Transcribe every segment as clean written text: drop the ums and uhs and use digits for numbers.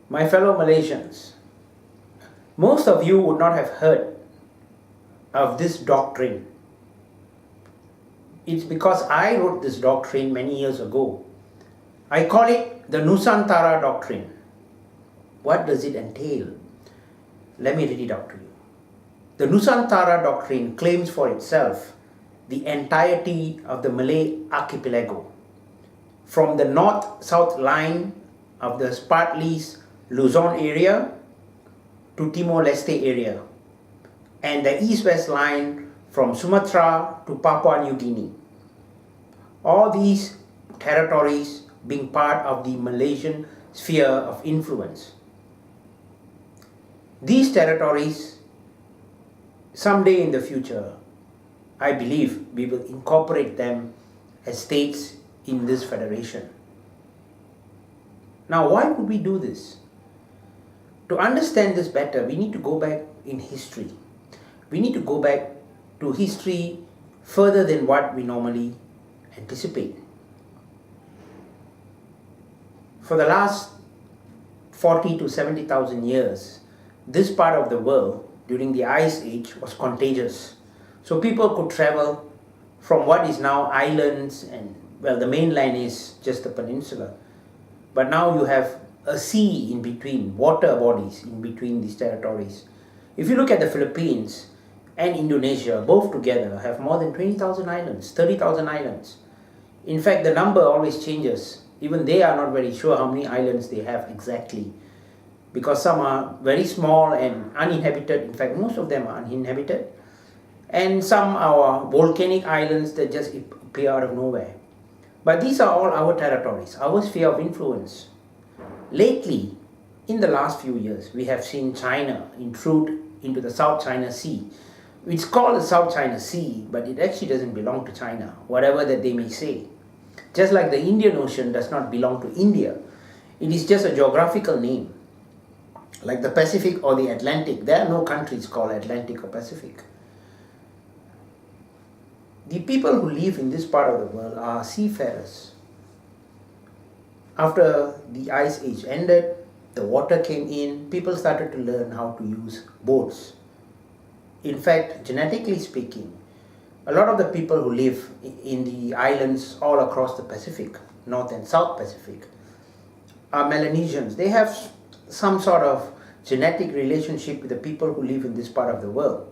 My fellow Malaysians, most of you would not have heard of this doctrine. It's because I wrote this doctrine many years ago. I call it the Nusantara Doctrine. What does it entail? Let me read it out to you. The Nusantara Doctrine claims for itself the entirety of the Malay Archipelago, from the north-south line of the partly Luzon area to Timor Leste Area, and the east-west line from Sumatra to Papua New Guinea. All these territories being part of the Malaysian Sphere of Influence. These territories, someday in the future, I believe we will incorporate them as states in this federation. Now, why would we do this? To understand this better, we need to go back in history. We need to go back to history further than what we normally anticipate. For the last 40 to 70,000 years, this part of the world during the Ice Age was contagious. So people could travel from what is now islands, and well, the mainland is just a peninsula. But now you have a sea in between, water bodies in between these territories. If you look at the Philippines and Indonesia, both together have more than 20,000 islands, 30,000 islands. In fact, the number always changes. Even they are not very sure how many islands they have exactly, because some are very small and uninhabited. In fact, most of them are uninhabited. And some are volcanic islands that just appear out of nowhere. But these are all our territories, our sphere of influence. Lately, in the last few years, we have seen China intrude into the South China Sea. It's called the South China Sea, but it actually doesn't belong to China, whatever that they may say. Just like the Indian Ocean does not belong to India. It is just a geographical name. Like the Pacific or the Atlantic, there are no countries called Atlantic or Pacific. The people who live in this part of the world are seafarers. After the Ice Age ended, the water came in, people started to learn how to use boats. In fact, genetically speaking, a lot of the people who live in the islands all across the Pacific, North and South Pacific, are Melanesians. They have some sort of genetic relationship with the people who live in this part of the world.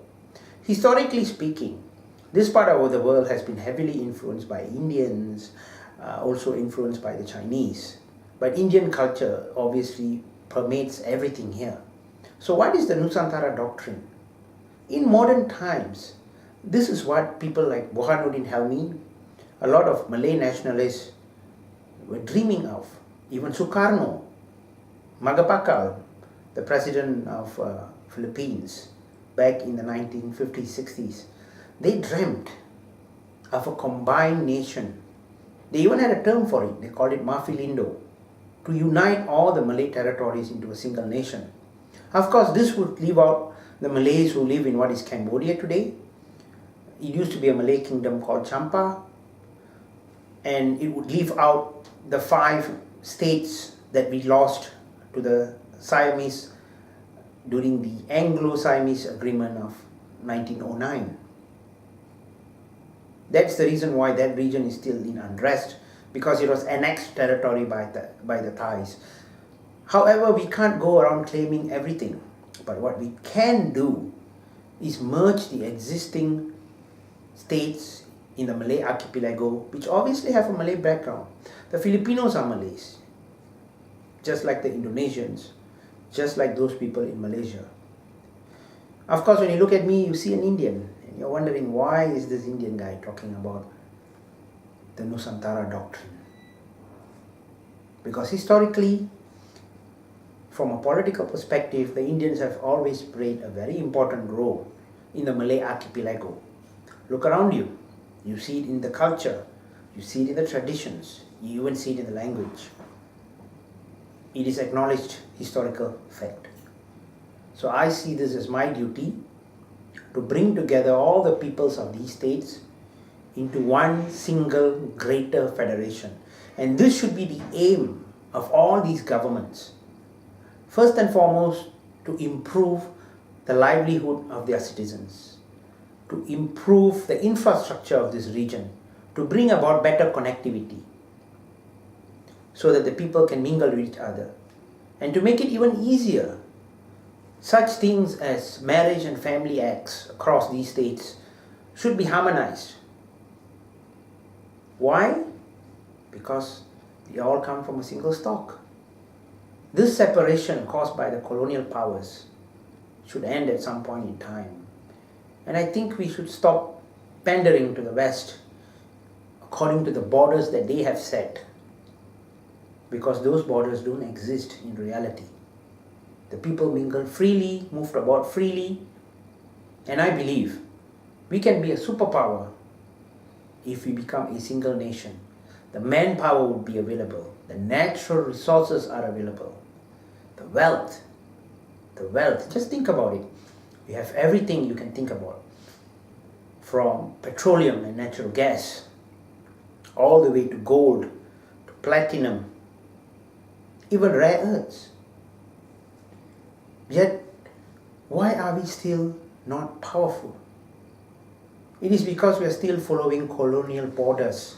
Historically speaking, this part of the world has been heavily influenced by Indians, also influenced by the Chinese. But Indian culture obviously permeates everything here. So what is the Nusantara Doctrine? In modern times, this is what people like Burhanuddin Helmi, a lot of Malay nationalists were dreaming of. Even Sukarno, Magapakal, the president of Philippines back in the 1950s, 60s, they dreamt of a combined nation. They even had a term for it. They called it Mafilindo, to unite all the Malay territories into a single nation. Of course, this would leave out the Malays who live in what is Cambodia today. It used to be a Malay kingdom called Champa, and it would leave out the 5 states that we lost to the Siamese during the Anglo-Siamese Agreement of 1909. That's the reason why that region is still in unrest, because it was annexed territory by the Thais. However, we can't go around claiming everything. But what we can do is merge the existing states in the Malay Archipelago, which obviously have a Malay background. The Filipinos are Malays, just like the Indonesians, just like those people in Malaysia. Of course, when you look at me, you see an Indian, and you're wondering, why is this Indian guy talking about the Nusantara Doctrine? Because historically, from a political perspective, the Indians have always played a very important role in the Malay Archipelago. Look around you. You see it in the culture. You see it in the traditions. You even see it in the language. It is acknowledged historical fact. So I see this as my duty to bring together all the peoples of these states into one single greater federation. And this should be the aim of all these governments. First and foremost, to improve the livelihood of their citizens, to improve the infrastructure of this region, to bring about better connectivity so that the people can mingle with each other, and to make it even easier. Such things as marriage and family acts across these states should be harmonized. Why? Because they all come from a single stock. This separation caused by the colonial powers should end at some point in time. And I think we should stop pandering to the West according to the borders that they have set, because those borders don't exist in reality. The people mingled freely, moved about freely, and I believe we can be a superpower if we become a single nation. The manpower would be available, the natural resources are available, the wealth, just think about it. We have everything you can think about, from petroleum and natural gas, all the way to gold, to platinum, even rare earths. Yet, why are we still not powerful? It is because we are still following colonial borders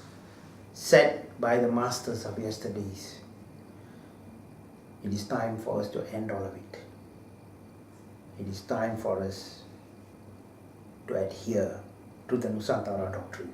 set by the masters of yesterdays. It is time for us to end all of it. It is time for us to adhere to the Nusantara Doctrine.